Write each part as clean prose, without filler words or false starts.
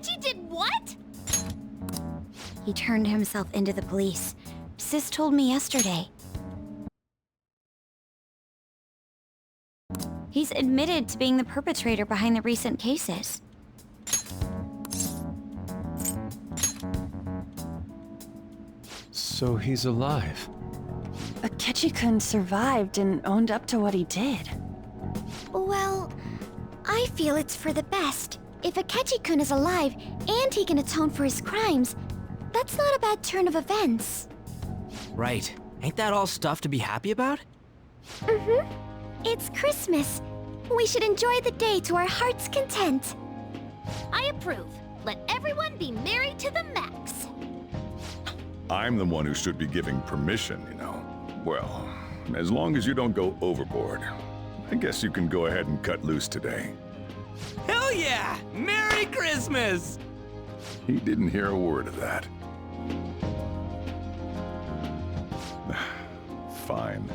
Ketchy did what? He turned himself into the police. Sis told me yesterday. He's admitted to being the perpetrator behind the recent cases. So he's alive. Akechi-kun survived and owned up to what he did. Well, I feel it's for the best. If Akechi-kun is alive and he can atone for his crimes, that's not a bad turn of events. Right. Ain't that all stuff to be happy about? Mm-hmm. It's Christmas. We should enjoy the day to our heart's content. I approve. Let everyone be merry to the max. I'm the one who should be giving permission, you know. Well, as long as you don't go overboard, I guess you can go ahead and cut loose today. Hell yeah! Merry Christmas! He didn't hear a word of that. Fine.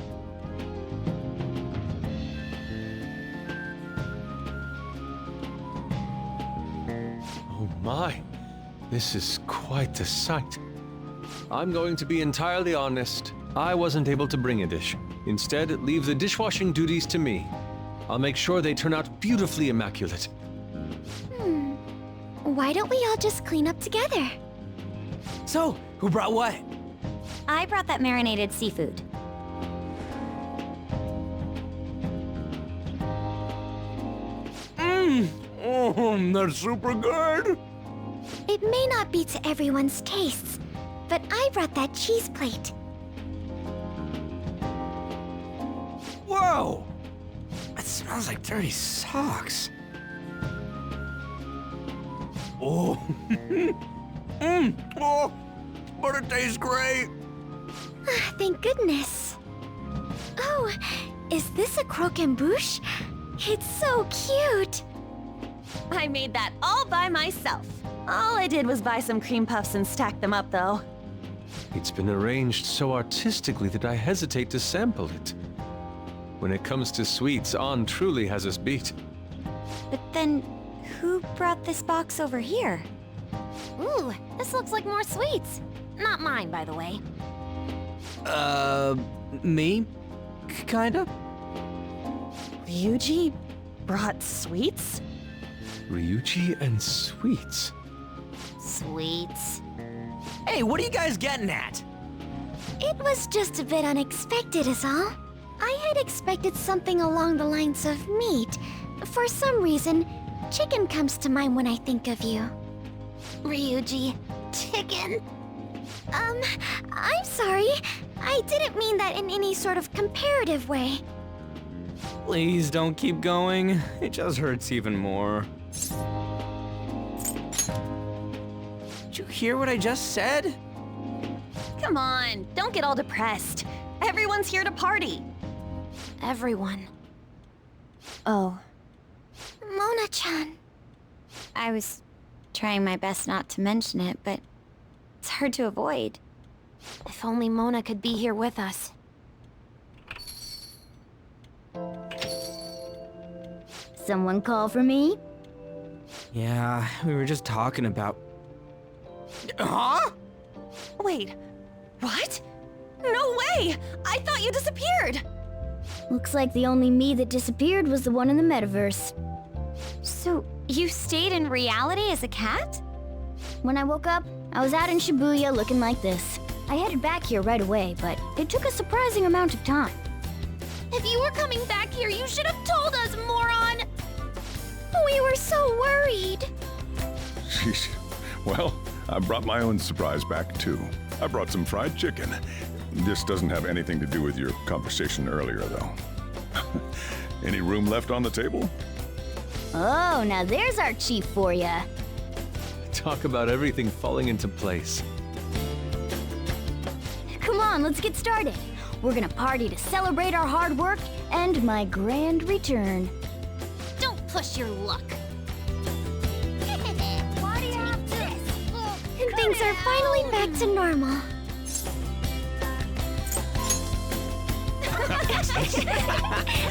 Oh my, this is quite the sight. I'm going to be entirely honest. I wasn't able to bring a dish. Instead, leave the dishwashing duties to me. I'll make sure they turn out beautifully immaculate. Why don't we all just clean up together? So, who brought what? I brought that marinated seafood. Oh, that's super good! It may not be to everyone's tastes, but I brought that cheese plate. Whoa! It smells like dirty socks. Oh, oh, but it tastes great. Thank goodness. Oh, is this a croquembouche? It's so cute. I made that all by myself. All I did was buy some cream puffs and stack them up, though. It's been arranged so artistically that I hesitate to sample it. When it comes to sweets, An truly has us beat. But then, who brought this box over here? Ooh, this looks like more sweets. Not mine, by the way. Me? Kinda? Ryuji brought sweets? Ryuji and sweets. Sweets. Hey, what are you guys getting at? It was just a bit unexpected is all. I had expected something along the lines of meat. For some reason, chicken comes to mind when I think of you. Ryuji, chicken. I'm sorry. I didn't mean that in any sort of comparative way. Please don't keep going. It just hurts even more. Did you hear what I just said? Come on, don't get all depressed. Everyone's here to party. Everyone. Oh. Mona-chan. I was trying my best not to mention it, but it's hard to avoid. If only Mona could be here with us. Someone call for me? Yeah, we were just talking about... Huh? Wait, what? No way! I thought you disappeared! Looks like the only me that disappeared was the one in the metaverse. So, you stayed in reality as a cat? When I woke up, I was out in Shibuya looking like this. I headed back here right away, but it took a surprising amount of time. If you were coming back here, you should have told us, moron! We were so worried. Sheesh. Well, I brought my own surprise back, too. I brought some fried chicken. This doesn't have anything to do with your conversation earlier, though. Any room left on the table? Oh, now there's our chief for ya. Talk about everything falling into place. Come on, let's get started. We're gonna party to celebrate our hard work and my grand return. Don't push your luck. And things are finally back to normal.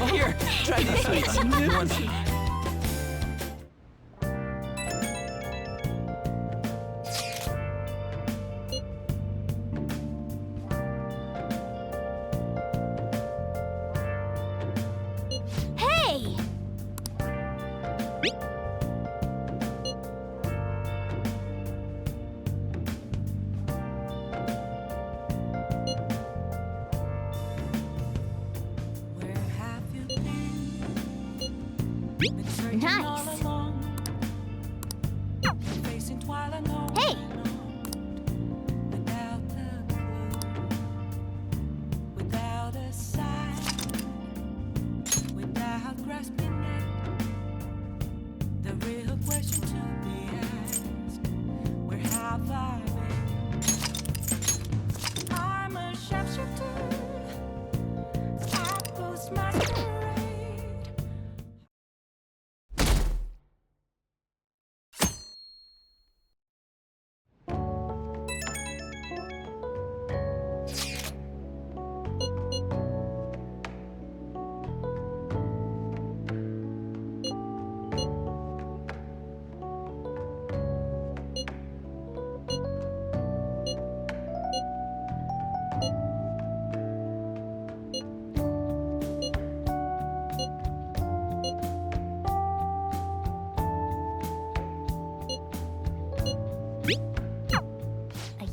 Here, try these sweets. Nice. Hey!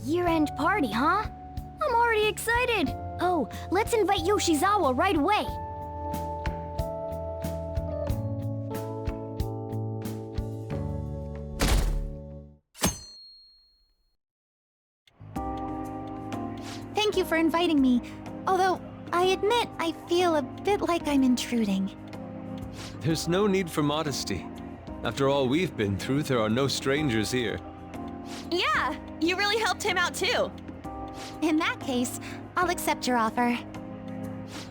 Year-end party, huh? I'm already excited. Oh, let's invite Yoshizawa right away. Thank you for inviting me. Although, I admit I feel a bit like I'm intruding. There's no need for modesty. After all we've been through, there are no strangers here. Yeah, you really helped him out too. In that case, I'll accept your offer.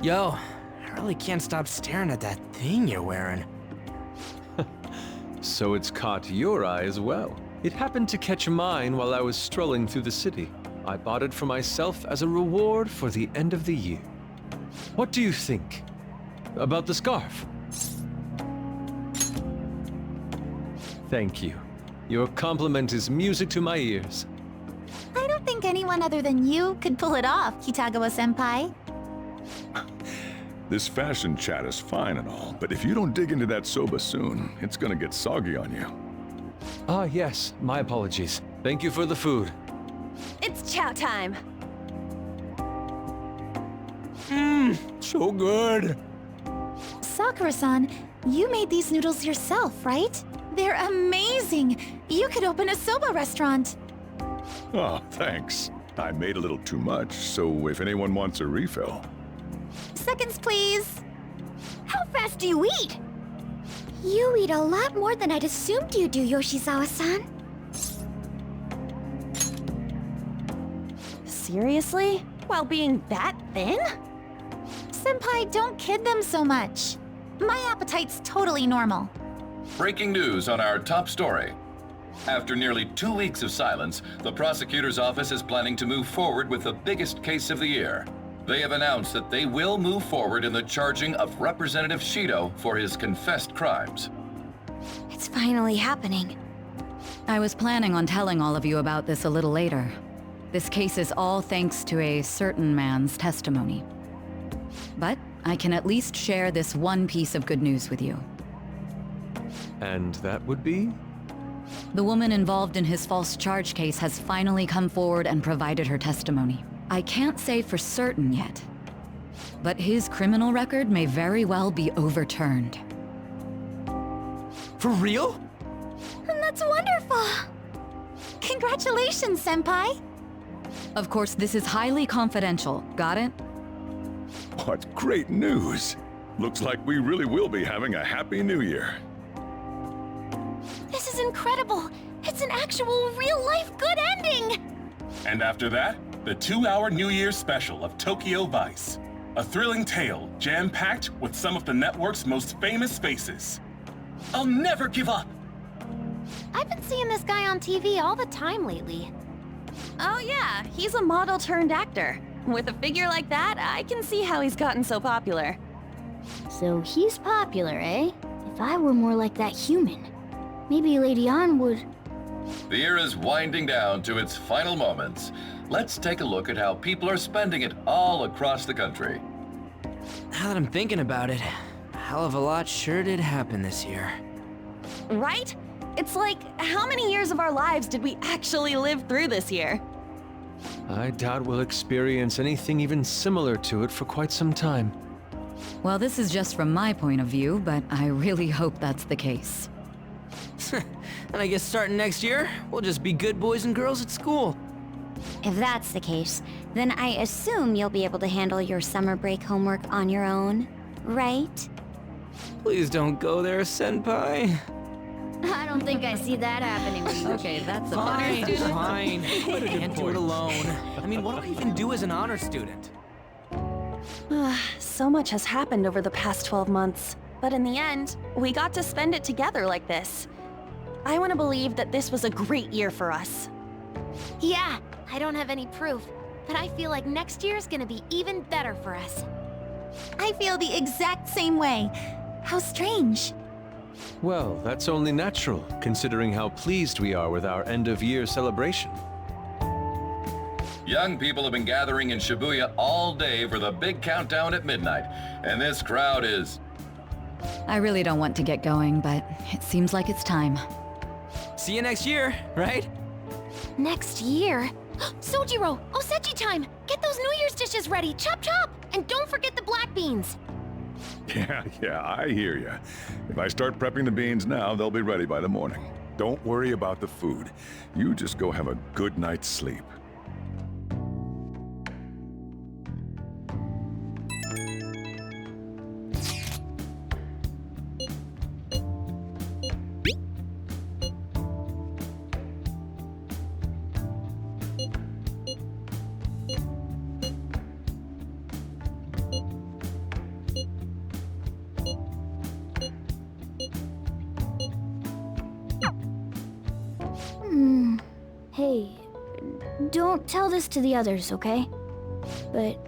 Yo, I really can't stop staring at that thing you're wearing. So it's caught your eye as well. It happened to catch mine while I was strolling through the city. I bought it for myself as a reward for the end of the year. What do you think about the scarf? Thank you. Your compliment is music to my ears. I don't think anyone other than you could pull it off, Kitagawa-senpai. This fashion chat is fine and all, but if you don't dig into that soba soon, it's gonna get soggy on you. Ah, yes. My apologies. Thank you for the food. It's chow time. So good. Sakura-san, you made these noodles yourself, right? They're amazing! You could open a soba restaurant! Oh, thanks. I made a little too much, so if anyone wants a refill. Seconds, please! How fast do you eat? You eat a lot more than I'd assumed you do, Yoshizawa-san. Seriously? While being that thin? Senpai, don't kid them so much. My appetite's totally normal. Breaking news on our top story. After nearly 2 weeks of silence, the prosecutor's office is planning to move forward with the biggest case of the year. They have announced that they will move forward in the charging of Representative Shido for his confessed crimes. It's finally happening. I was planning on telling all of you about this a little later. This case is all thanks to a certain man's testimony. But I can at least share this one piece of good news with you. And that would be? The woman involved in his false charge case has finally come forward and provided her testimony. I can't say for certain yet, but his criminal record may very well be overturned. For real? That's wonderful! Congratulations, Senpai! Of course, this is highly confidential. Got it? What great news! Looks like we really will be having a happy new year. This is incredible! It's an actual real-life good ending! And after that, the 2-hour New Year's special of Tokyo Vice. A thrilling tale, jam-packed with some of the network's most famous faces. I'll never give up! I've been seeing this guy on TV all the time lately. Oh yeah, he's a model turned actor. With a figure like that, I can see how he's gotten so popular. So he's popular, eh? If I were more like that human, maybe Lady An would... The year is winding down to its final moments. Let's take a look at how people are spending it all across the country. Now that I'm thinking about it, a hell of a lot sure did happen this year. Right? It's like, how many years of our lives did we actually live through this year? I doubt we'll experience anything even similar to it for quite some time. Well, this is just from my point of view, but I really hope that's the case. And I guess starting next year, we'll just be good boys and girls at school. If that's the case, then I assume you'll be able to handle your summer break homework on your own, right? Please don't go there, Senpai. I don't think I see that happening with you. Okay, that's a Fine, better fine. I can't do it alone. I mean, what do I even do as an honor student? So much has happened over the past 12 months. But in the end, we got to spend it together like this. I want to believe that this was a great year for us. Yeah, I don't have any proof, but I feel like next year is gonna be even better for us. I feel the exact same way. How strange. Well, that's only natural, considering how pleased we are with our end-of-year celebration. Young people have been gathering in Shibuya all day for the big countdown at midnight, and this crowd is... I really don't want to get going, but it seems like it's time. See you next year, right? Next year? Sojiro! Osechi time! Get those New Year's dishes ready! Chop chop! And don't forget the black beans! Yeah, I hear ya. If I start prepping the beans now, they'll be ready by the morning. Don't worry about the food. You just go have a good night's sleep. Hey, don't tell this to the others, okay? But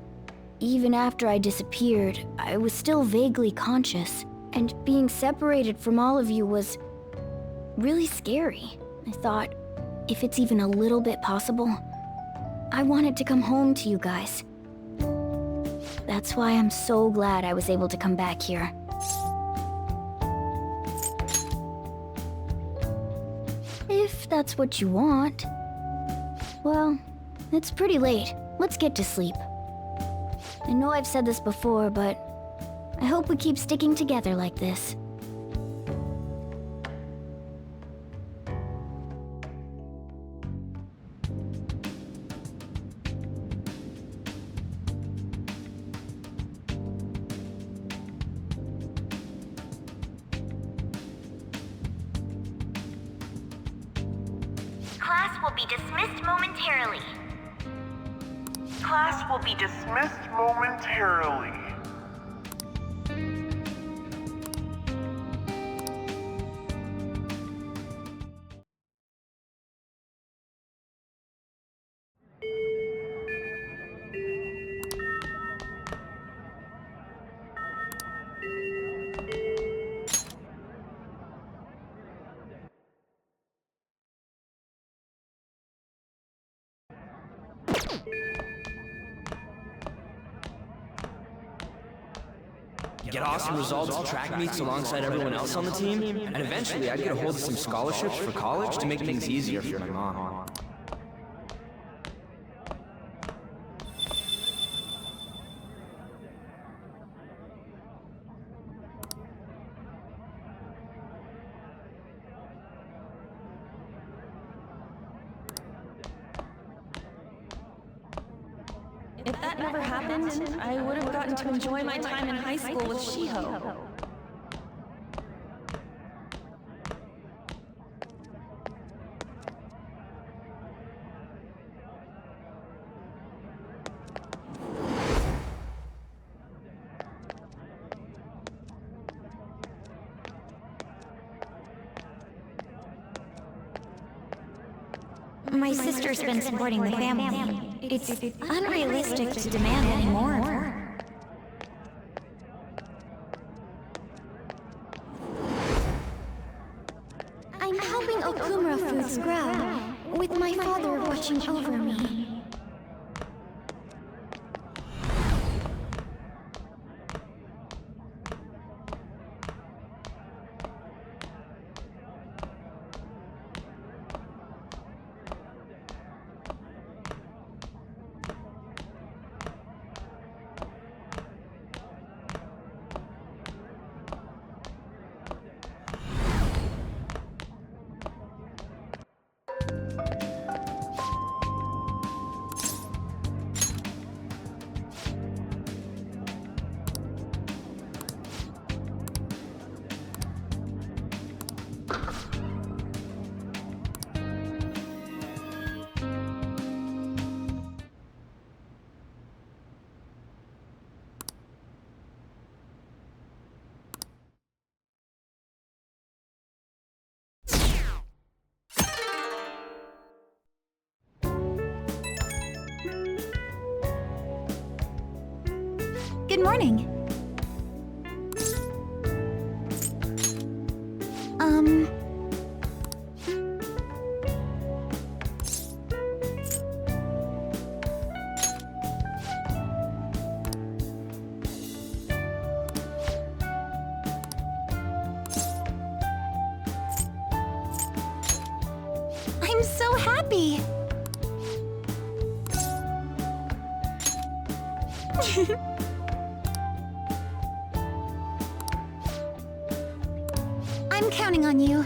even after I disappeared, I was still vaguely conscious. And being separated from all of you was really scary. I thought, if it's even a little bit possible, I wanted to come home to you guys. That's why I'm so glad I was able to come back here. If that's what you want. Well, it's pretty late. Let's get to sleep. I know I've said this before, but I hope we keep sticking together like this. Class will be dismissed momentarily. Class will be dismissed momentarily. Get awesome results at track meets alongside everyone else on the team, and eventually I'd get a hold of some scholarships for college to make things easier for my mom. If that never happened, I would have gotten to enjoy my time in high school with Shiho. My sister's been supporting the family. It's unrealistic to demand any more of her. I'm helping Okumura Foods grow, with my father watching over me. Good morning. I'm so happy. I'm counting on you.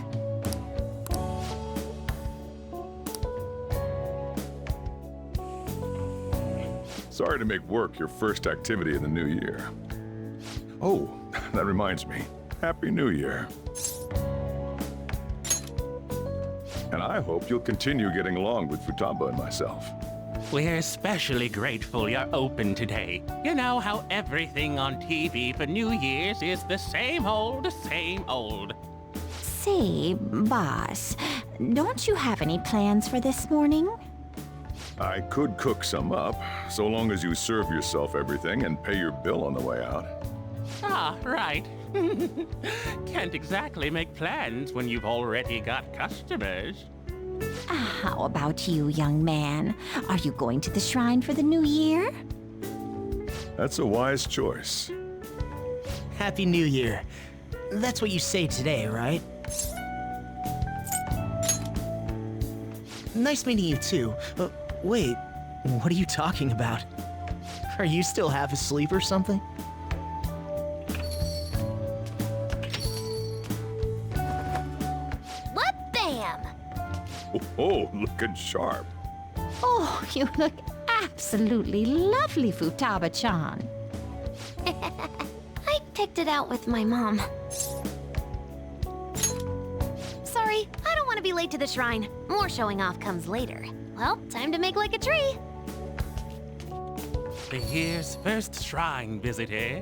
Sorry to make work your first activity in the new year. Oh, that reminds me. Happy New Year. And I hope you'll continue getting along with Futaba and myself. We're especially grateful you're open today. You know how everything on TV for New Year's is the same old, same old. Say, boss, don't you have any plans for this morning? I could cook some up, so long as you serve yourself everything and pay your bill on the way out. Ah, right. Can't exactly make plans when you've already got customers. How about you, young man? Are you going to the shrine for the new year? That's a wise choice. Happy New Year. That's what you say today, right? Nice meeting you too. Wait, what are you talking about? Are you still half asleep or something? Bam! Oh, looking sharp. Oh, you look absolutely lovely, Futaba-chan. I picked it out with my mom. Sorry, I don't want to be late to the shrine. More showing off comes later. Well, time to make like a tree. The year's first shrine visit, eh?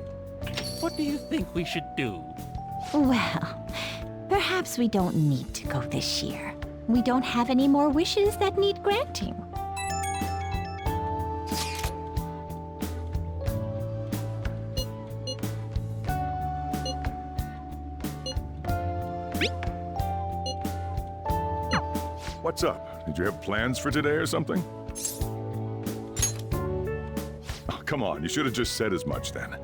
What do you think we should do? Well, perhaps we don't need to go this year. We don't have any more wishes that need granting. What's up? Did you have plans for today or something? Oh, come on, you should have just said as much then.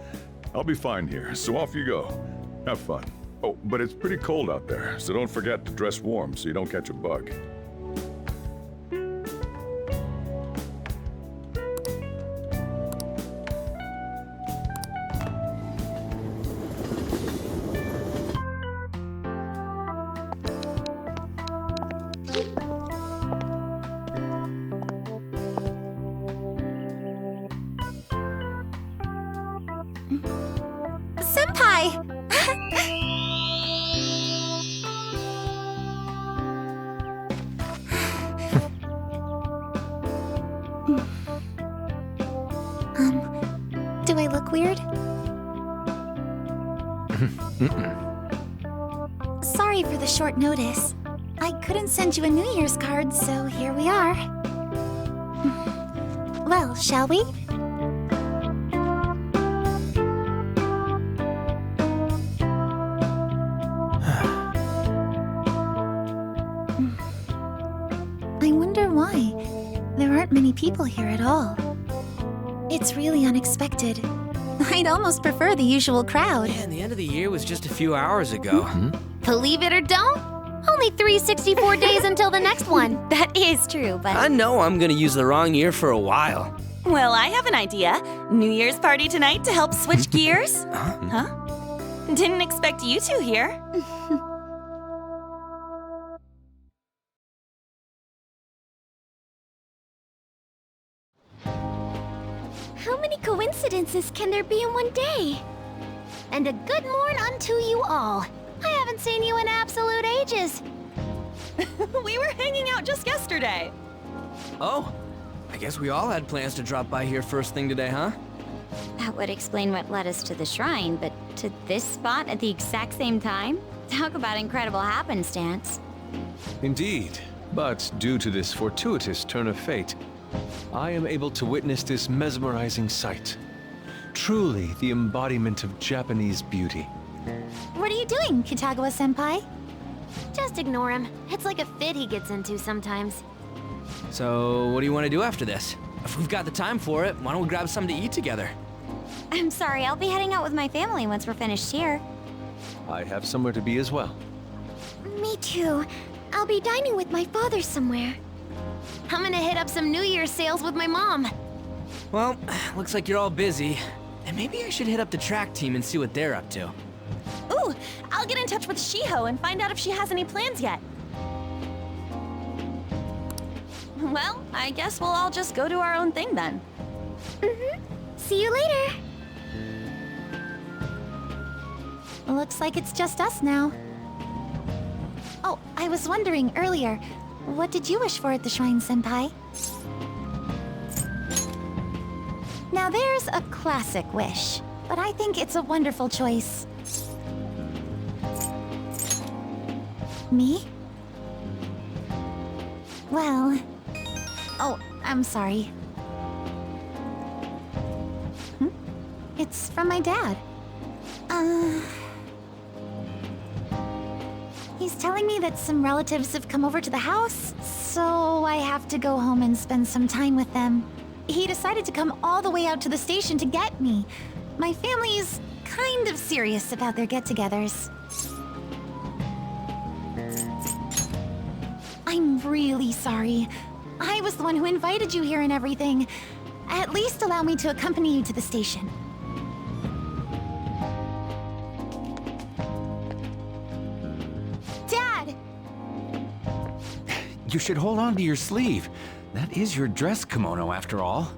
I'll be fine here, so off you go. Have fun. Oh, but it's pretty cold out there, so don't forget to dress warm so you don't catch a bug. Senpai! Do I look weird? Sorry for the short notice. I couldn't send you a New Year's card, so here we are. Well, shall we? I wonder why. There aren't many people here at all. It's really unexpected. I'd almost prefer the usual crowd. Yeah, and the end of the year was just a few hours ago. Believe it or don't, only 364 days until the next one. That is true, but... I know I'm gonna use the wrong year for a while. Well, I have an idea. New Year's party tonight to help switch gears? Huh? Didn't expect you two here. How many coincidences can there be in one day? And a good morn unto you all. I haven't seen you in absolute ages. We were hanging out just yesterday. Oh, I guess we all had plans to drop by here first thing today, huh? That would explain what led us to the shrine, but to this spot at the exact same time? Talk about incredible happenstance. Indeed, but due to this fortuitous turn of fate, I am able to witness this mesmerizing sight. Truly the embodiment of Japanese beauty. What are you doing, Kitagawa-senpai? Just ignore him. It's like a fit he gets into sometimes. So, what do you want to do after this? If we've got the time for it, why don't we grab something to eat together? I'm sorry, I'll be heading out with my family once we're finished here. I have somewhere to be as well. Me too. I'll be dining with my father somewhere. I'm gonna hit up some New Year's sales with my mom. Well, looks like you're all busy. And maybe I should hit up the track team and see what they're up to. Ooh, I'll get in touch with Shiho and find out if she has any plans yet. Well, I guess we'll all just go do our own thing then. See you later. Looks like it's just us now. Oh, I was wondering earlier, what did you wish for at the shrine, Senpai? Now there's a classic wish, but I think it's a wonderful choice. Me? Well... Oh, I'm sorry. It's from my dad. He's telling me that some relatives have come over to the house, so I have to go home and spend some time with them. He decided to come all the way out to the station to get me. My family is kind of serious about their get-togethers. I'm really sorry. I was the one who invited you here and everything. At least allow me to accompany you to the station. Dad! You should hold on to your sleeve. That is your dress kimono, after all.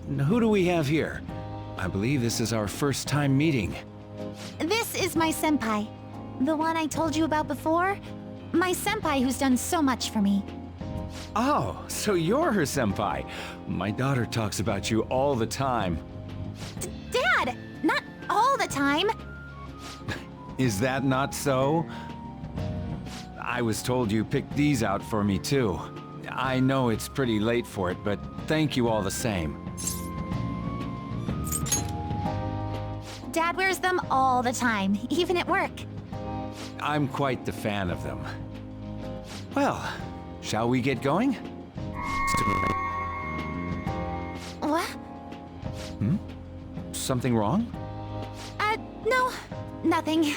Who do we have here? I believe this is our first time meeting. This is my senpai. The one I told you about before? My senpai who's done so much for me. Oh, so you're her senpai. My daughter talks about you all the time. Dad! Not all the time! Is that not so? I was told you picked these out for me too. I know it's pretty late for it, but thank you all the same. Dad wears them all the time, even at work. I'm quite the fan of them. Well, shall we get going? What? Something wrong? No, nothing.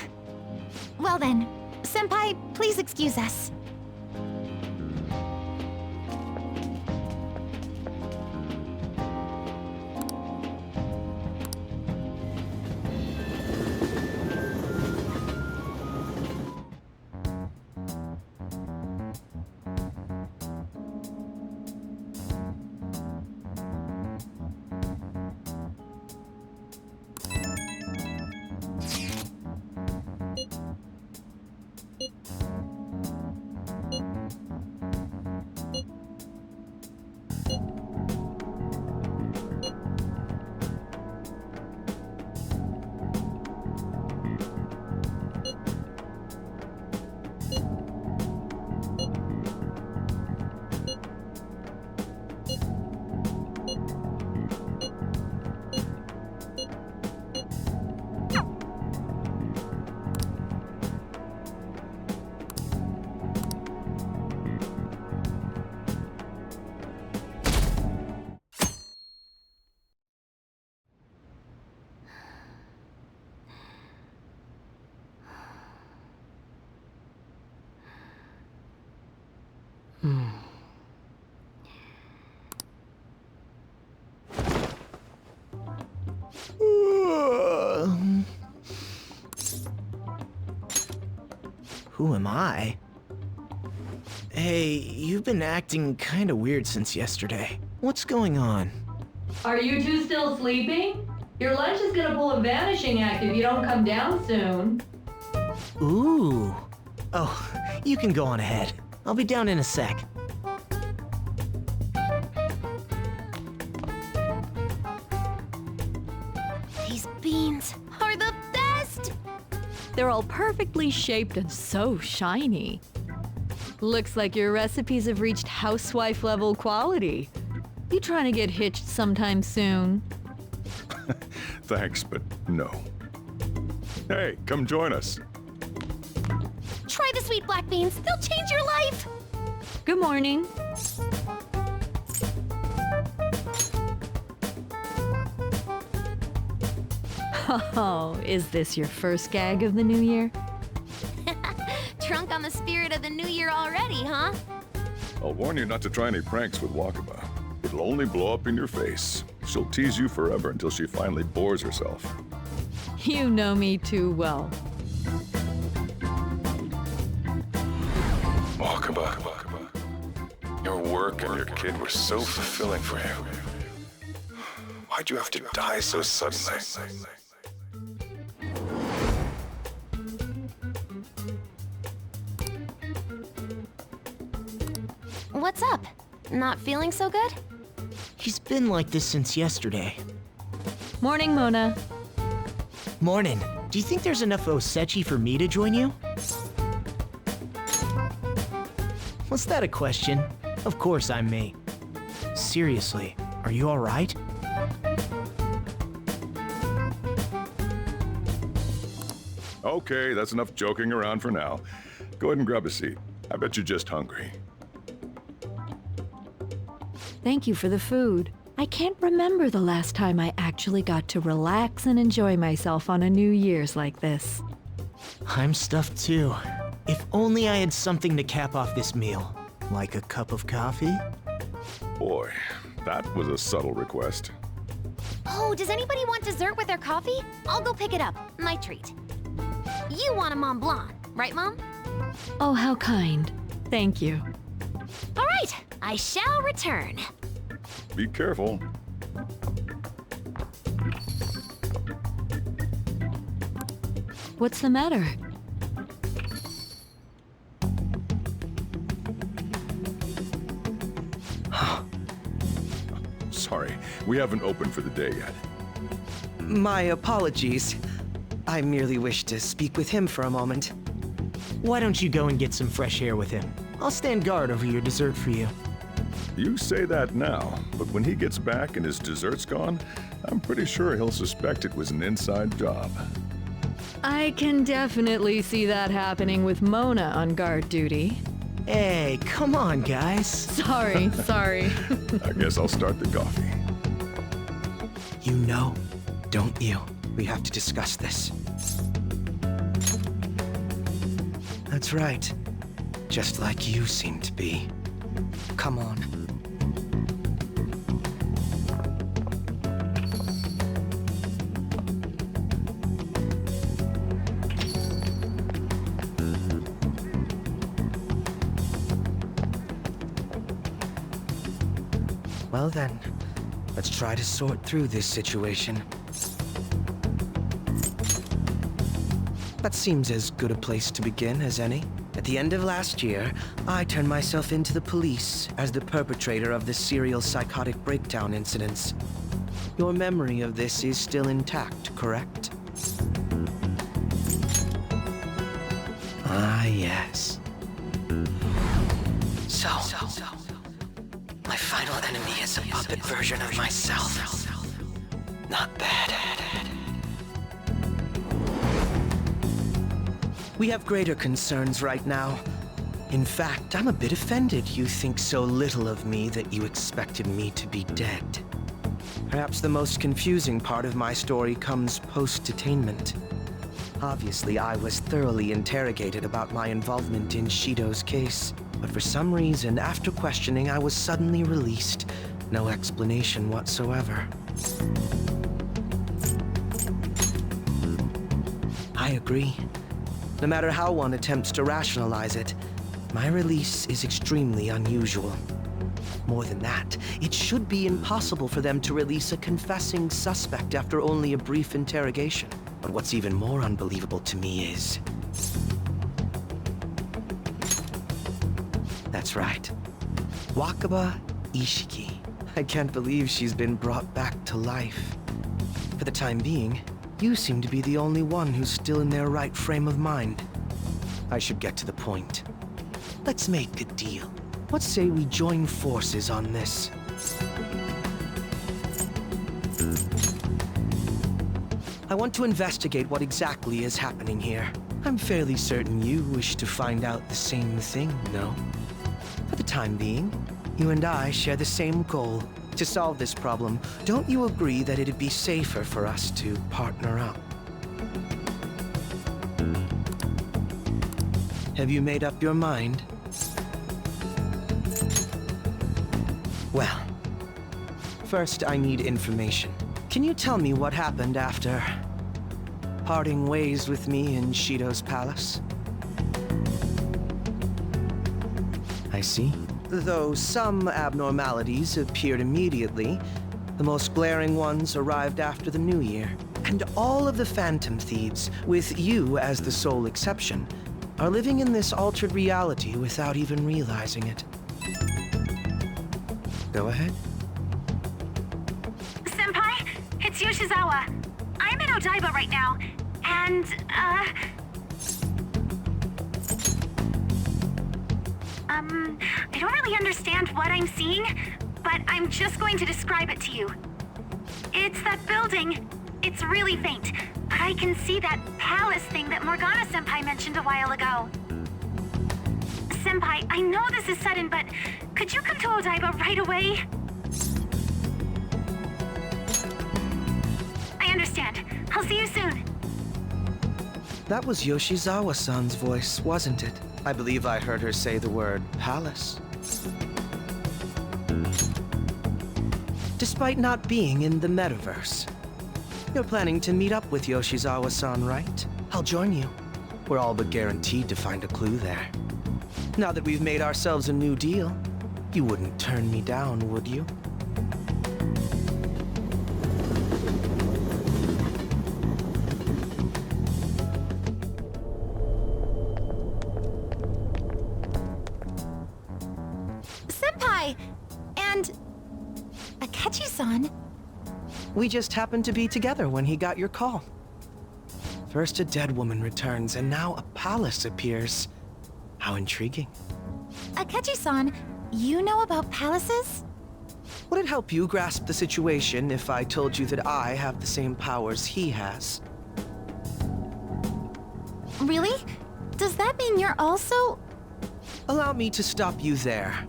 Well then, senpai, please excuse us. Who am I? Hey, you've been acting kinda weird since yesterday. What's going on? Are you two still sleeping? Your lunch is gonna pull a vanishing act if you don't come down soon. Ooh. Oh, you can go on ahead. I'll be down in a sec. These beans are the best! They're all perfectly shaped and so shiny. Looks like your recipes have reached housewife level quality. You trying to get hitched sometime soon? Thanks, but no. Hey, come join us. Try the sweet black beans. They'll change your life. Good morning. Oh, is this your first gag of the new year? Drunk on the spirit of the new year already, huh? I'll warn you not to try any pranks with Wakaba. It'll only blow up in your face. She'll tease you forever until she finally bores herself. You know me too well. Wakaba, your work and your kid were so fulfilling for you. Why'd you have to die so suddenly? What's up? Not feeling so good? He's been like this since yesterday. Morning, Mona. Morning. Do you think there's enough osechi for me to join you? Was that a question? Of course I'm me. Seriously, are you alright? Okay, that's enough joking around for now. Go ahead and grab a seat. I bet you're just hungry. Thank you for the food. I can't remember the last time I actually got to relax and enjoy myself on a New Year's like this. I'm stuffed too. If only I had something to cap off this meal. Like a cup of coffee? Boy, that was a subtle request. Oh, does anybody want dessert with their coffee? I'll go pick it up. My treat. You want a Mont Blanc, right, Mom? Oh, how kind. Thank you. All right, I shall return. Be careful. What's the matter? Sorry, we haven't opened for the day yet. My apologies. I merely wish to speak with him for a moment. Why don't you go and get some fresh air with him? I'll stand guard over your dessert for you. You say that now, but when he gets back and his dessert's gone, I'm pretty sure he'll suspect it was an inside job. I can definitely see that happening with Mona on guard duty. Hey, come on, guys. Sorry. I guess I'll start the coffee. You know, don't you? We have to discuss this. That's right. Just like you seem to be. Come on. Well then, let's try to sort through this situation. That seems as good a place to begin as any. At the end of last year, I turned myself into the police as the perpetrator of the serial psychotic breakdown incidents. Your memory of this is still intact, correct? Ah, yes. So, my final enemy is a puppet version of myself. Not bad. We have greater concerns right now. In fact, I'm a bit offended you think so little of me that you expected me to be dead. Perhaps the most confusing part of my story comes post-detainment. Obviously, I was thoroughly interrogated about my involvement in Shido's case, but for some reason, after questioning, I was suddenly released. No explanation whatsoever. I agree. No matter how one attempts to rationalize it, my release is extremely unusual. More than that, it should be impossible for them to release a confessing suspect after only a brief interrogation. But what's even more unbelievable to me is... That's right. Wakaba Ishiki. I can't believe she's been brought back to life. For the time being, you seem to be the only one who's still in their right frame of mind. I should get to the point. Let's make a deal. What say we join forces on this? I want to investigate what exactly is happening here. I'm fairly certain you wish to find out the same thing, no? For the time being, you and I share the same goal. To solve this problem, don't you agree that it'd be safer for us to partner up? Have you made up your mind? Well, first I need information. Can you tell me what happened after parting ways with me in Shido's palace? I see. Though some abnormalities appeared immediately, the most glaring ones arrived after the New Year. And all of the Phantom Thieves, with you as the sole exception, are living in this altered reality without even realizing it. Go ahead. Senpai, it's Yoshizawa. I'm in Odaiba right now, and, I don't really understand what I'm seeing, but I'm just going to describe it to you. It's that building. It's really faint, but I can see that palace thing that Morgana-senpai mentioned a while ago. Senpai, I know this is sudden, but could you come to Odaiba right away? I understand. I'll see you soon. That was Yoshizawa-san's voice, wasn't it? I believe I heard her say the word palace. Despite not being in the metaverse, you're planning to meet up with Yoshizawa-san, right? I'll join you. We're all but guaranteed to find a clue there. Now that we've made ourselves a new deal, you wouldn't turn me down, would you? Senpai! And... Akechi-san? We just happened to be together when he got your call. First a dead woman returns, and now a palace appears. How intriguing. Akechi-san, you know about palaces? Would it help you grasp the situation if I told you that I have the same powers he has? Really? Does that mean you're also... Allow me to stop you there.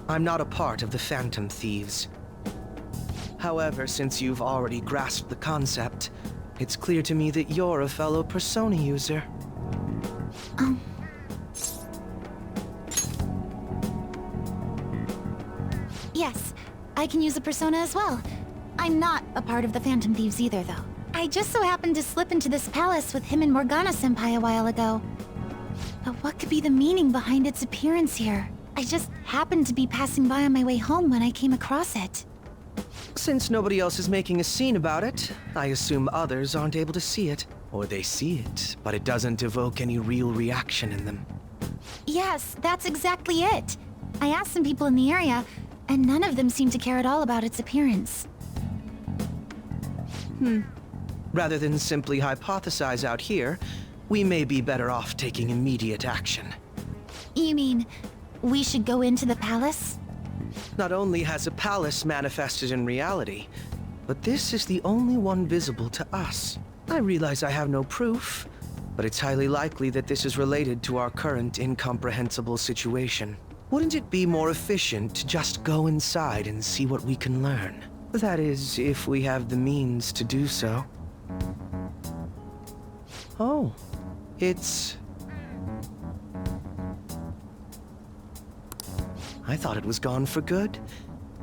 I'm not a part of the Phantom Thieves. However, since you've already grasped the concept, it's clear to me that you're a fellow Persona user. Yes, I can use a persona as well. I'm not a part of the Phantom Thieves either, though. I just so happened to slip into this palace with him and Morgana-senpai a while ago. But what could be the meaning behind its appearance here? I just happened to be passing by on my way home when I came across it. Since nobody else is making a scene about it, I assume others aren't able to see it. Or they see it, but it doesn't evoke any real reaction in them. Yes, that's exactly it. I asked some people in the area, and none of them seemed to care at all about its appearance. Rather than simply hypothesize out here, we may be better off taking immediate action. You mean, we should go into the palace? Not only has a palace manifested in reality, but this is the only one visible to us. I realize I have no proof, but it's highly likely that this is related to our current incomprehensible situation. Wouldn't it be more efficient to just go inside and see what we can learn? That is, if we have the means to do so. Oh, it's... I thought it was gone for good,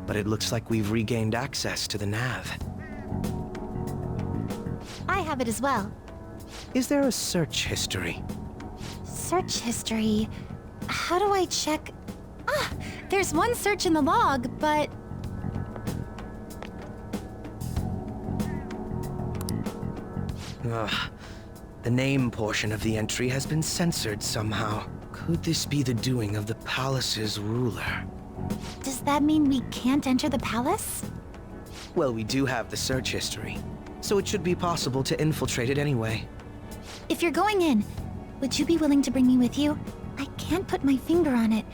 but it looks like we've regained access to the nav. I have it as well. Is there a search history? Search history? How do I check? Ah, there's one search in the log, but... Ugh. The name portion of the entry has been censored somehow. Could this be the doing of the palace's ruler? Does that mean we can't enter the palace? Well, we do have the search history, so it should be possible to infiltrate it anyway. If you're going in, would you be willing to bring me with you? I can't put my finger on it,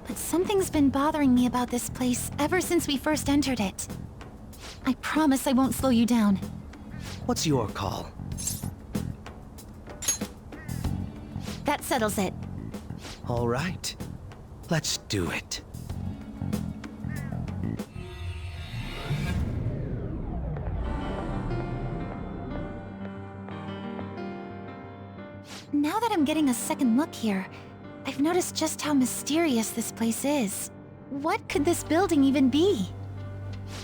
but something's been bothering me about this place ever since we first entered it. I promise I won't slow you down. What's your call? That settles it. All right. Let's do it. Now that I'm getting a second look here, I've noticed just how mysterious this place is. What could this building even be?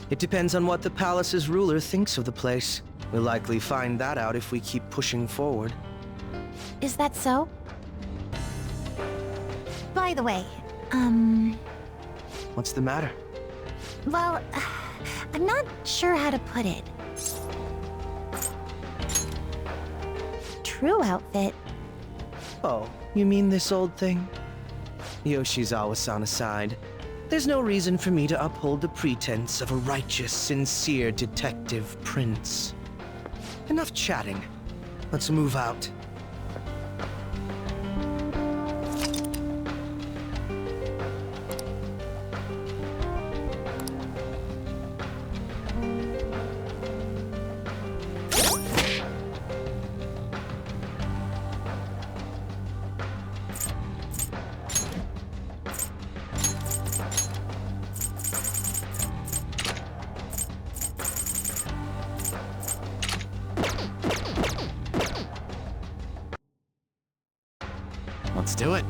It depends on what the palace's ruler thinks of the place. We'll likely find that out if we keep pushing forward. Is that so? By the way, What's the matter? well, I'm not sure how to put it. True outfit. Oh, you mean this old thing? Yoshizawa-san aside, there's no reason for me to uphold the pretense of a righteous, sincere detective prince. Enough chatting. Let's move out. Let's do it.